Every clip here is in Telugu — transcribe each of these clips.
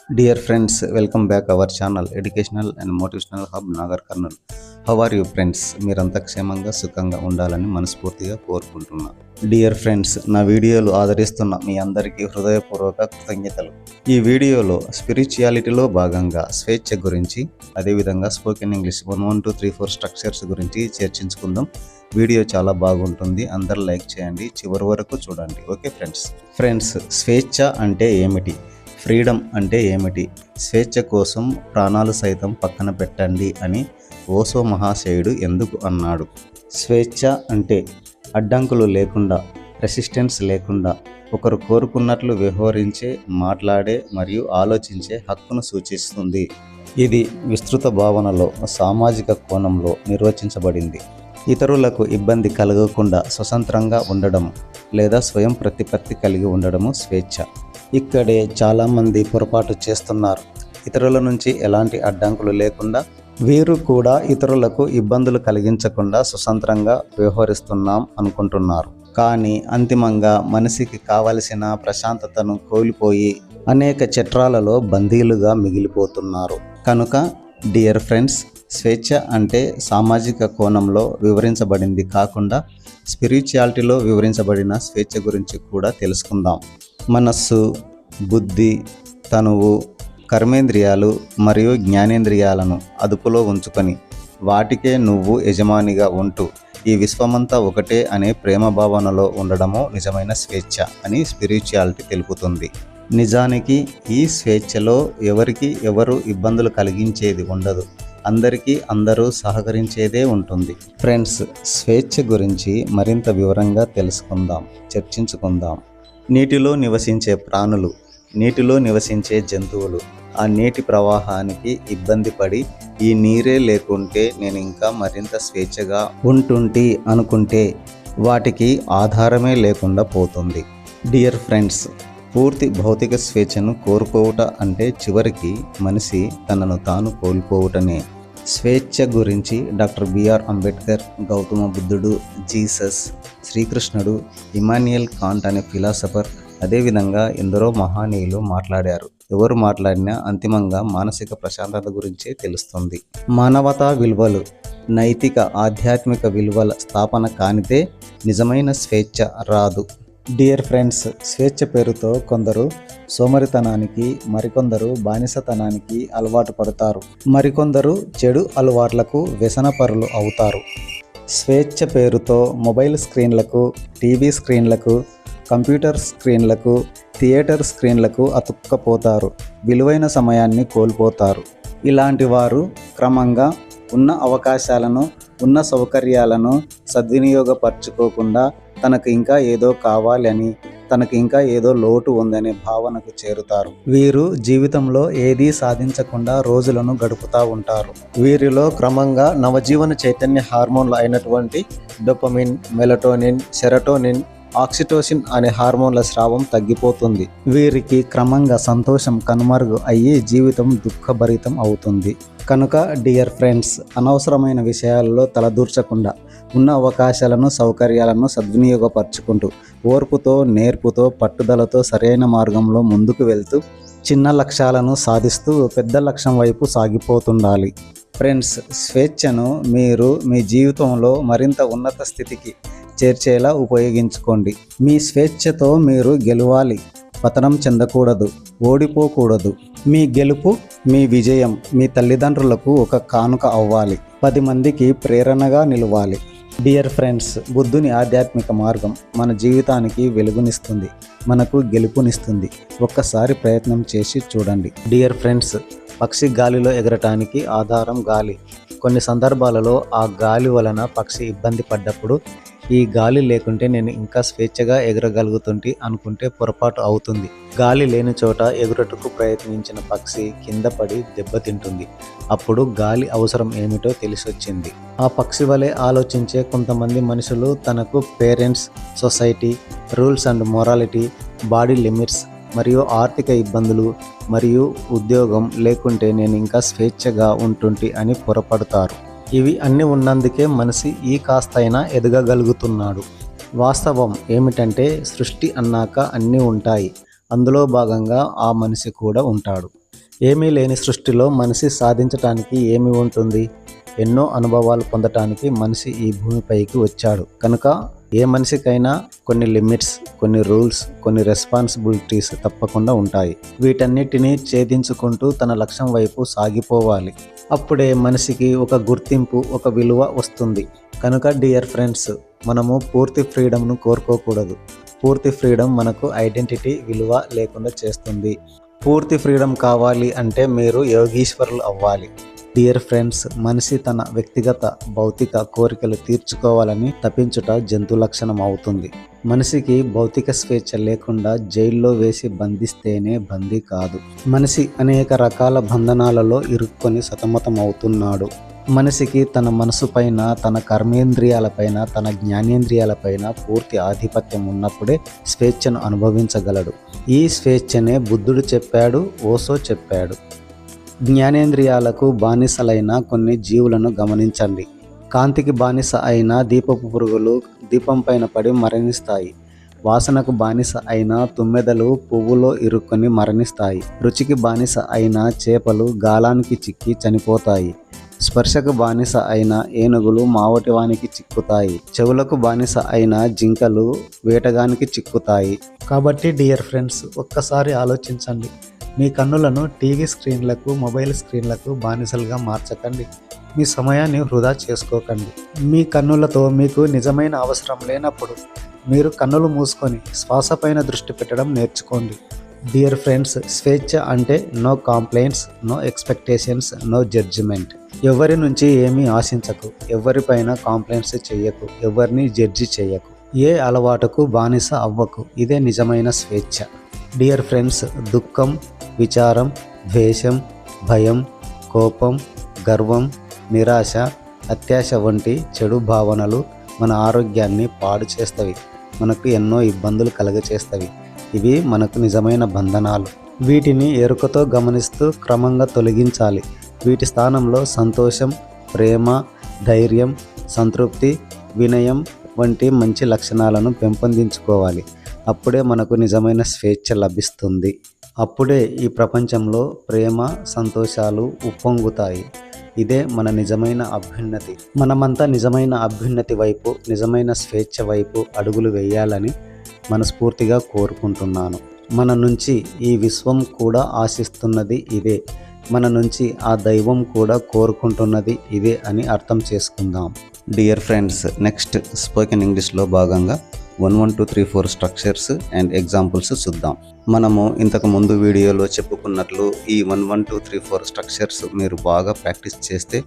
Dear friends, welcome back our channel Educational and Motivational Hub Nagar Karnal. How are you friends? మీరంతా క్షేమంగా సుఖంగా ఉండాలని మనస్ఫూర్తిగా కోరుకుంటున్నా. డియర్ ఫ్రెండ్స్, నా వీడియోలు ఆదరిస్తున్న మీ అందరికీ హృదయపూర్వక కృతజ్ఞతలు. ఈ వీడియోలో స్పిరిచువాలిటీలో భాగంగా స్వేచ్ఛ గురించి, అదేవిధంగా స్పోకెన్ ఇంగ్లీష్ 1 1 2 3 4 స్ట్రక్చర్స్ గురించి చర్చించుకుందాం. వీడియో చాలా బాగుంటుంది, అందరూ లైక్ చేయండి, చివరి వరకు చూడండి. ఓకే ఫ్రెండ్స్, స్వేచ్ఛ అంటే ఏమిటి? ఫ్రీడమ్ అంటే ఏమిటి? స్వేచ్ఛ కోసం ప్రాణాలు సైతం పక్కన పెట్టండి అని ఓషో మహాశయుడు ఎందుకు అన్నాడు? స్వేచ్ఛ అంటే అడ్డంకులు లేకుండా, రెసిస్టెన్స్ లేకుండా, ఒకరు కోరుకున్నట్లు వ్యవహరించే, మాట్లాడే మరియు ఆలోచించే హక్కును సూచిస్తుంది. ఇది విస్తృత భావనలో, సామాజిక కోణంలో నిర్వచించబడింది. ఇతరులకు ఇబ్బంది కలగకుండా స్వతంత్రంగా ఉండడం లేదా స్వయం ప్రతిపత్తి కలిగి ఉండడము స్వేచ్ఛ. ఇక్కడే చాలామంది పొరపాటు చేస్తున్నారు. ఇతరుల నుంచి ఎలాంటి అడ్డంకులు లేకుండా, వీరు కూడా ఇతరులకు ఇబ్బందులు కలిగించకుండా స్వతంత్రంగా వ్యవహరిస్తున్నాం అనుకుంటున్నారు. కానీ అంతిమంగా మనిషికి కావలసిన ప్రశాంతతను కోల్పోయి అనేక చట్రాలలో బందీలుగా మిగిలిపోతున్నారు. కనుక డియర్ ఫ్రెండ్స్, స్వేచ్ఛ అంటే సామాజిక కోణంలో వివరించబడింది కాకుండా స్పిరిచువాలిటీలో వివరించబడిన స్వేచ్ఛ గురించి కూడా తెలుసుకుందాం. మనస్సు, బుద్ధి, తనువు, కర్మేంద్రియాలు మరియు జ్ఞానేంద్రియాలను అదుపులో ఉంచుకొని వాటికే నువ్వు యజమానిగా ఉంటూ ఈ విశ్వమంతా ఒకటే అనే ప్రేమ భావనలో ఉండడము నిజమైన స్వేచ్ఛ అని స్పిరిచువాలిటీ తెలుపుతుంది. నిజానికి ఈ స్వేచ్ఛలో ఎవరికి ఎవరు ఇబ్బందులు కలిగించేది ఉండదు. అందరికీ అందరూ సహకరించేదే ఉంటుంది. ఫ్రెండ్స్, స్వేచ్ఛ గురించి మరింత వివరంగా తెలుసుకుందాం, చర్చించుకుందాం. నీటిలో నివసించే ప్రాణులు, నీటిలో నివసించే జంతువులు ఆ నీటి ప్రవాహానికి ఇబ్బంది పడి ఈ నీరే లేకుంటే నేను ఇంకా మరింత స్వేచ్ఛగా ఉంటుంటి అనుకుంటే వాటికి ఆధారమే లేకుండా పోతుంది. డియర్ ఫ్రెండ్స్, పూర్తి భౌతిక స్వేచ్ఛను కోరుకోవుట అంటే చివరికి మనిషి తనను తాను కోల్పోవుటనే. స్వేచ్ఛ గురించి డాక్టర్ బిఆర్ అంబేద్కర్, గౌతమ బుద్ధుడు, జీసస్, శ్రీకృష్ణుడు, ఇమాన్యుయల్ కాంట్ అనే ఫిలాసఫర్, అదేవిధంగా ఎందరో మహానీయులు మాట్లాడారు. ఎవరు మాట్లాడినా అంతిమంగా మానసిక ప్రశాంతత గురించే తెలుస్తుంది. మానవతా విలువలు, నైతిక ఆధ్యాత్మిక విలువల స్థాపన కానిదే నిజమైన స్వేచ్ఛ రాదు. డియర్ ఫ్రెండ్స్, స్వేచ్ఛ పేరుతో కొందరు సోమరితనానికి, మరికొందరు బానిసతనానికి అలవాటు పడతారు. మరికొందరు చెడు అలవాట్లకు వ్యసనపరులు అవుతారు. స్వేచ్ఛ పేరుతో మొబైల్ స్క్రీన్లకు, టీవీ స్క్రీన్లకు, కంప్యూటర్ స్క్రీన్లకు, థియేటర్ స్క్రీన్లకు అతుక్కపోతారు. విలువైన సమయాన్ని కోల్పోతారు. ఇలాంటి వారు క్రమంగా ఉన్న అవకాశాలను, ఉన్న సౌకర్యాలను సద్వినియోగపరచుకోకుండా తనకు ఇంకా ఏదో కావాలని, తనకు ఇంకా ఏదో లోటు ఉందనే భావనకు చేరుతారు. వీరు జీవితంలో ఏదీ సాధించకుండా రోజులను గడుపుతూ ఉంటారు. వీరిలో క్రమంగా నవజీవన చైతన్య హార్మోన్లు అయినటువంటి డోపమిన్, మెలటోనిన్, సెరటోనిన్, ఆక్సిటోసిన్ అనే హార్మోన్ల స్రావం తగ్గిపోతుంది. వీరికి క్రమంగా సంతోషం కనుమరుగు అయ్యి జీవితం దుఃఖభరితం అవుతుంది. కనుక డియర్ ఫ్రెండ్స్, అనవసరమైన విషయాలలో తలదూర్చకుండా ఉన్న అవకాశాలను, సౌకర్యాలను సద్వినియోగపరచుకుంటూ ఓర్పుతో, నేర్పుతో, పట్టుదలతో సరైన మార్గంలో ముందుకు వెళ్తూ చిన్న లక్ష్యాలను సాధిస్తూ పెద్ద లక్ష్యం వైపు సాగిపోతుండాలి. ఫ్రెండ్స్, స్వేచ్ఛను మీరు మీ జీవితంలో మరింత ఉన్నత స్థితికి చేర్చేలా ఉపయోగించుకోండి. మీ స్వేచ్ఛతో మీరు గెలవాలి, పతనం చెందకూడదు, ఓడిపోకూడదు. మీ గెలుపు, మీ విజయం మీ తల్లిదండ్రులకు ఒక కానుక అవ్వాలి, 10 మందికి ప్రేరణగా నిలవాలి. డియర్ ఫ్రెండ్స్, బుద్ధుని ఆధ్యాత్మిక మార్గం మన జీవితానికి వెలుగునిస్తుంది, మనకు గెలుపునిస్తుంది. ఒక్కసారి ప్రయత్నం చేసి చూడండి. డియర్ ఫ్రెండ్స్, పక్షి గాలిలో ఎగరటానికి ఆధారం గాలి. కొన్ని సందర్భాలలో ఆ గాలి వలన పక్షి ఇబ్బంది పడ్డప్పుడు ఈ గాలి లేకుంటే నేను ఇంకా స్వేచ్ఛగా ఎగరగలుగుతుంటే అనుకుంటే పొరపాటు అవుతుంది. గాలి లేని చోట ఎగురటకు ప్రయత్నించిన పక్షి కింద పడి దెబ్బతింటుంది. అప్పుడు గాలి అవసరం ఏమిటో తెలిసొచ్చింది. ఆ పక్షి వలె ఆలోచించే కొంతమంది మనుషులు తనకు parents, society, rules and morality, body limits మరియు ఆర్థిక ఇబ్బందులు మరియు ఉద్యోగం లేకుంటే నేను ఇంకా స్వేచ్ఛగా ఉంటుంటి అని పొరపడతారు. ఇవి అన్నీ ఉన్నందుకే మనిషి ఈ కాస్తైనా ఎదగగలుగుతున్నాడు. వాస్తవం ఏమిటంటే సృష్టి అన్నాక అన్నీ ఉంటాయి, అందులో భాగంగా ఆ మనిషి కూడా ఉంటాడు. ఏమీ లేని సృష్టిలో మనిషి సాధించటానికి ఏమి ఉంటుంది? ఎన్నో అనుభవాలు పొందటానికి మనిషి ఈ భూమిపైకి వచ్చాడు. కనుక ఏ మనిషికైనా కొన్ని లిమిట్స్, కొన్ని రూల్స్, కొన్ని రెస్పాన్సిబిలిటీస్ తప్పకుండా ఉంటాయి. వీటన్నిటినీ ఛేదించుకుంటూ తన లక్ష్యం వైపు సాగిపోవాలి. అప్పుడే మనిషికి ఒక గుర్తింపు, ఒక విలువ వస్తుంది. కనుక డియర్ ఫ్రెండ్స్, మనము పూర్తి ఫ్రీడమ్ను కోరుకోకూడదు. పూర్తి ఫ్రీడమ్ మనకు ఐడెంటిటీ, విలువ లేకుండా చేస్తుంది. పూర్తి ఫ్రీడమ్ కావాలి అంటే మీరు యోగీశ్వరులు అవ్వాలి. డియర్ ఫ్రెండ్స్, మనిషి తన వ్యక్తిగత భౌతిక కోరికలు తీర్చుకోవాలని తప్పించుట జంతు లక్షణం అవుతుంది. మనిషికి భౌతిక స్వేచ్ఛ లేకుండా జైల్లో వేసి బంధిస్తేనే బందీ కాదు. మనిషి అనేక రకాల బంధనాలలో ఇరుక్కొని సతమతం అవుతున్నాడు. మనిషికి తన మనసు పైన, తన కర్మేంద్రియాలపైన, తన జ్ఞానేంద్రియాలపైన పూర్తి ఆధిపత్యం ఉన్నప్పుడే స్వేచ్ఛను అనుభవించగలడు. ఈ స్వేచ్ఛనే బుద్ధుడు చెప్పాడు, ఓషో చెప్పాడు. జ్ఞానేంద్రియాలకు బానిసలైన కొన్ని జీవులను గమనించండి. కాంతికి బానిస అయిన దీపపు పురుగులు దీపం పైన పడి మరణిస్తాయి. వాసనకు బానిస అయిన తుమ్మెదలు పువ్వులో ఇరుక్కొని మరణిస్తాయి. రుచికి బానిస అయిన చేపలు గాలానికి చిక్కి చనిపోతాయి. స్పర్శకు బానిస అయిన ఏనుగులు మావటివానికి చిక్కుతాయి. చెవులకు బానిస అయిన జింకలు వేటగానికి చిక్కుతాయి. కాబట్టి డియర్ ఫ్రెండ్స్, ఒక్కసారి ఆలోచించండి. మీ కన్నులను టీవీ స్క్రీన్లకు, మొబైల్ స్క్రీన్లకు బానిసలుగా మార్చకండి. మీ సమయాన్ని వృధా చేసుకోకండి. మీ కన్నులతో మీకు నిజమైన అవసరం లేనప్పుడు మీరు కన్నులు మూసుకొని శ్వాస పైన దృష్టి పెట్టడం నేర్చుకోండి. డియర్ ఫ్రెండ్స్, స్వేచ్ఛ అంటే no complaints, no expectations, no judgement. ఎవరి నుంచి ఏమీ ఆశించకు, ఎవరిపైన కాంప్లైంట్స్ చెయ్యకు, ఎవరిని జడ్జి చెయ్యకు, ఏ అలవాటుకు బానిస అవ్వకు. ఇదే నిజమైన స్వేచ్ఛ. డియర్ ఫ్రెండ్స్, దుఃఖం, విచారం, ద్వేషం, భయం, కోపం, గర్వం, నిరాశ, అత్యాశ వంటి చెడు భావనలు మన ఆరోగ్యాన్ని పాడు చేస్తవి. మనకు ఎన్నో ఇబ్బందులు కలుగచేస్తవి. ఇవి మనకు నిజమైన బంధనాలు. వీటిని ఎరుకతో గమనిస్తూ క్రమంగా తొలగించాలి. వీటి స్థానంలో సంతోషం, ప్రేమ, ధైర్యం, సంతృప్తి, వినయం వంటి మంచి లక్షణాలను పెంపొందించుకోవాలి. అప్పుడే మనకు నిజమైన స్వేచ్ఛ లభిస్తుంది. అప్పుడే ఈ ప్రపంచంలో ప్రేమ, సంతోషాలు ఉప్పొంగుతాయి. ఇదే మన నిజమైన అభ్యున్నతి. మనమంతా నిజమైన అభ్యున్నతి వైపు, నిజమైన స్వేచ్ఛ వైపు అడుగులు వేయాలని మనస్ఫూర్తిగా కోరుకుంటున్నాను. మన నుంచి ఈ విశ్వం కూడా ఆశిస్తున్నది ఇదే. మన నుంచి ఆ దైవం కూడా కోరుకుంటున్నది ఇదే అని అర్థం చేసుకుందాం. డియర్ ఫ్రెండ్స్, నెక్స్ట్ స్పోకెన్ ఇంగ్లీష్లో భాగంగా 1, 1, 2, 3, 4 స్ట్రక్చర్స్ అండ్ ఎగ్జాంపుల్స్ చూద్దాం. మనము ఇంతకు ముందు వీడియోలో చెప్పుకున్నట్లు ఈ 1, 1, 2, 3, 4 స్ట్రక్చర్స్ మీరు బాగా ప్రాక్టీస్ చేస్తే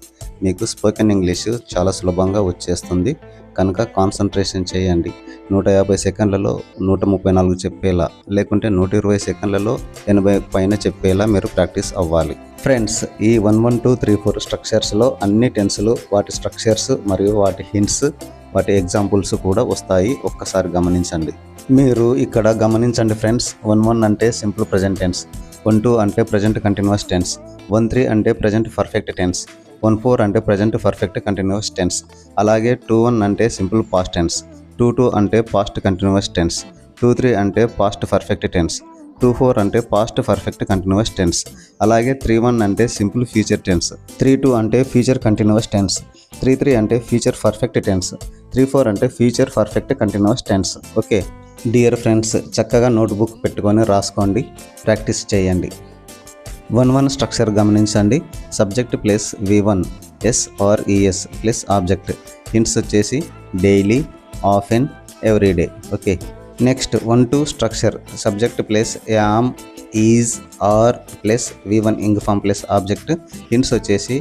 మీకు స్పోకెన్ ఇంగ్లీష్ చాలా సులభంగా వచ్చేస్తుంది. కనుక కాన్సన్ట్రేషన్ చేయండి. 150 సెకండ్లలో 134 చెప్పేలా, లేకుంటే 120 సెకండ్లలో 80 పైన చెప్పేలా మీరు ప్రాక్టీస్ అవ్వాలి. ఫ్రెండ్స్, ఈ 1, 1, 2, 3, 4 స్ట్రక్చర్స్లో అన్ని టెన్స్లు, వాటి స్ట్రక్చర్స్ మరియు వాటి హింట్స్, వాటి ఎగ్జాంపుల్స్ కూడా వస్తాయి. ఒక్కసారి గమనించండి. మీరు ఇక్కడ గమనించండి ఫ్రెండ్స్. 1, 1 అంటే సింపుల్ ప్రెజెంట్ టెన్స్, 1, 2 అంటే ప్రెజెంట్ కంటిన్యూస్ టెన్స్, 1, 3 అంటే ప్రెజెంట్ పర్ఫెక్ట్ టెన్స్, 1, 4 అంటే ప్రెజెంట్ పర్ఫెక్ట్ కంటిన్యూస్ టెన్స్. అలాగే 2, 1 అంటే సింపుల్ పాస్ట్ టెన్స్, 2, 2 అంటే పాస్ట్ కంటిన్యూస్ టెన్స్, 2, 3 అంటే పాస్ట్ పర్ఫెక్ట్ టెన్స్, 2, 4 అంటే పాస్ట్ పర్ఫెక్ట్ కంటిన్యూస్ టెన్స్. అలాగే 3, 1 అంటే సింపుల్ ఫ్యూచర్ టెన్స్, 3, 2 అంటే ఫ్యూచర్ కంటిన్యూస్ టెన్స్, 3, 3 అంటే ఫ్యూచర్ పర్ఫెక్ట్ టెన్స్, 3, 4 అంటే future perfect continuous tense. Okay dear friends, చక్కగా నోట్బుక్ పెట్టుకొని రాసుకోండి, ప్రాక్టీస్ చేయండి. 1, 1 స్ట్రక్చర్ గమనించండి. Subject plus V1 SRES plus object. Hints వచ్చేసి daily, often, everyday. Okay next 1, 2 structure. Subject plus am, is, are plus V1 ing form plus object. Hints వచ్చేసి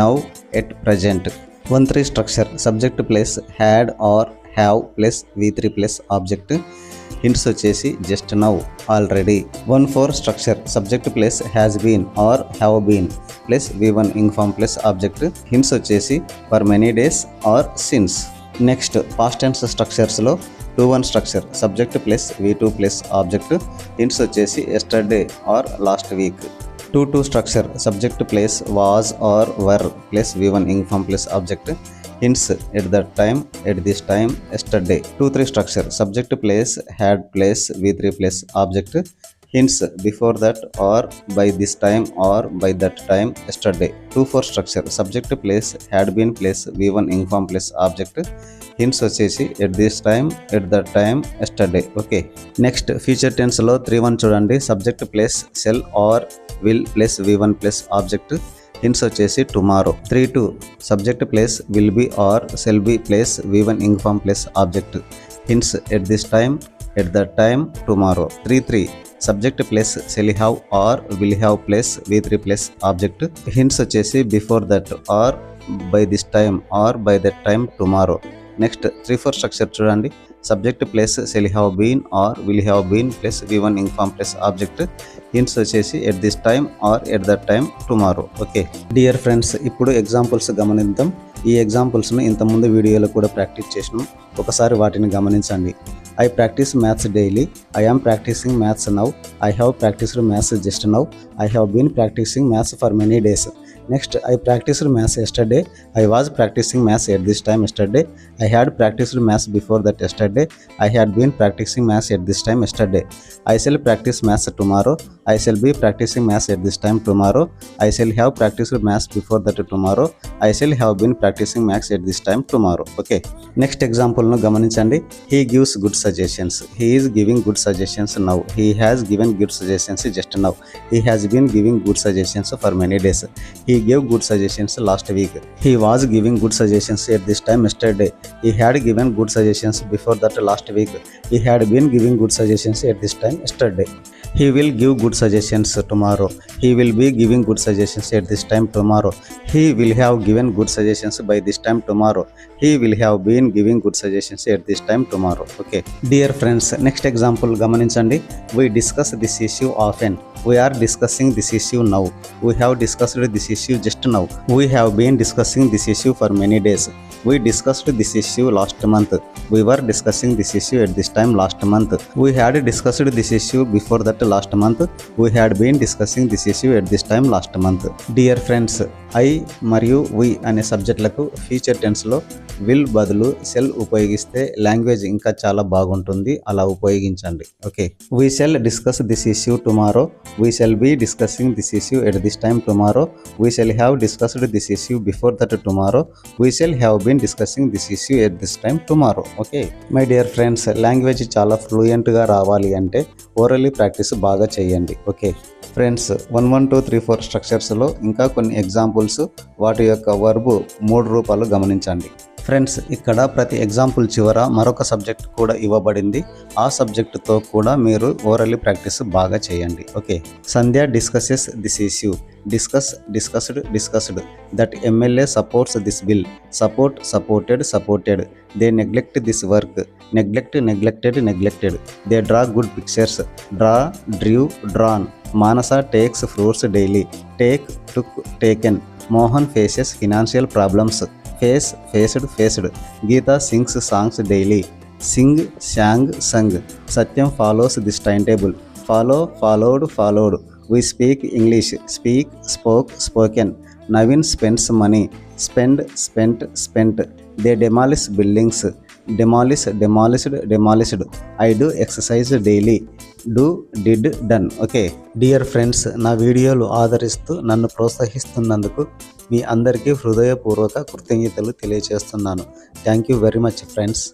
now, at, present. 1, 3 structure. Subject plus had or have plus V3 plus object. Hints వచ్చేసి just now, already. 1, 4 structure. Subject plus has been or have been plus V1 ing form plus object. Hints వచ్చేసి for many days or since. Next past tense స్ట్రక్చర్స్లో 2, 1 structure. Subject plus V2 plus object. Hints వచ్చేసి yesterday or last week. 2, 2 structure. Subject plus was or were plus V1 ing form plus object. Hints at that time, at this time, yesterday. 2, 3 structure. Subject plus had plus V3 plus object. hints before that or by this time or by that time yesterday. 2 4 structure subject place had been place v1 inform place object hints వచ్చేసి at this time at that time yesterday. Okay, next future tense లో 3 1 చూడండి. Subject plus shall or will plus v1 plus object hints వచ్చేసి tomorrow. 3 2 subject plus will be or shall be plus v1 inform plus object hints at this time at that time tomorrow. 3 3 subject plus shall have or will have plus v3 plus object hints వచ్చేసి before that or by this time or by that time tomorrow. Next 3 4 structure చూడండి. Subject plus shall have been ఆర్ will have been plus v1 inform plus object hints వచ్చేసి at this time ఆర్ at that time tomorrow. Okay dear friends, ఇప్పుడు ఎగ్జాంపుల్స్ గమనిద్దాం. ఈ ఎగ్జాంపుల్స్ను ఇంతకుముందు వీడియోలో కూడా ప్రాక్టీస్ చేసినాం. ఒకసారి వాటిని గమనించండి. I practice maths daily. I am practicing maths now. I have practiced maths just now. I have been practicing maths for many days. Next, I practiced maths yesterday. I was practicing maths at this time yesterday. I had practiced maths before that yesterday. I had been practicing maths at this time yesterday. I shall practice maths tomorrow. I shall be practicing maths at this time tomorrow. I shall have practiced maths before that tomorrow. I shall have been practicing maths at this time tomorrow. Okay. Next example nu gamaninchandi. He gives good suggestions. He is giving good suggestions now. He has given good suggestions just now. He has been giving good suggestions for many days. He gave good suggestions last week. He was giving good suggestions at this time yesterday. He had given good suggestions before that last week. He had been giving good suggestions at this time yesterday. He will give good suggestions tomorrow. He will be giving good suggestions at this time tomorrow. He will have given good suggestions by this time tomorrow. He will have been giving good suggestions at this time tomorrow. Okay. Dear friends, next example gamaninchandi. We discuss this issue often. We are discussing this issue now. We have discussed this issue just now. We have been discussing this issue for many days. We discussed this issue last month. We were discussing this issue at this time last month. We had discussed this issue before that last month. We had been discussing this issue at this time last month. Dear friends, I మరియు we అనే సబ్జెక్టులకు ఫ్యూచర్ టెన్స్లో విల్ బదులు షెల్ ఉపయోగిస్తే లాంగ్వేజ్ ఇంకా చాలా బాగుంటుంది. అలా ఉపయోగించండి. Okay, we shall discuss this issue tomorrow. We shall be discussing this issue at this time tomorrow. We shall have discussed this issue before that tomorrow. We shall have been discussing this issue at this time tomorrow. Okay my dear friends, language చాలా ఫ్లూయెంట్గా రావాలి అంటే ఓరల్లీ ప్రాక్టీస్ బాగా చేయండి. ఓకే ఫ్రెండ్స్, 1 1 2 3 4 స్ట్రక్చర్స్లో ఇంకా కొన్ని ఎగ్జాంపుల్స్, వాటి యొక్క వర్బు 3 రూపాలు గమనించండి. ఫ్రెండ్స్, ఇక్కడ ప్రతి ఎగ్జాంపుల్ చివర మరొక సబ్జెక్ట్ కూడా ఇవ్వబడింది. ఆ సబ్జెక్టుతో కూడా మీరు ఓరల్లీ ప్రాక్టీస్ బాగా చేయండి. Okay, Sandhya discusses this issue. Discussed that MLA supports this bill. Supported. They neglect this work. Neglected. They draw good pictures. Drawn. Manasa takes fruits daily. Took taken. Mohan faces financial problems. Faced. Geeta sings songs daily. Sung. Satyam follows this time table. Followed. We speak English. Spoken. Navin spends money. Spent. They demolish buildings. Demolished. I do exercise daily. Did, done. Okay dear friends, నా వీడియోలు ఆదరిస్తూ నన్ను ప్రోత్సహిస్తున్నందుకు మీ అందరికీ హృదయపూర్వక కృతజ్ఞతలు తెలియజేస్తున్నాను. Thank you very much friends.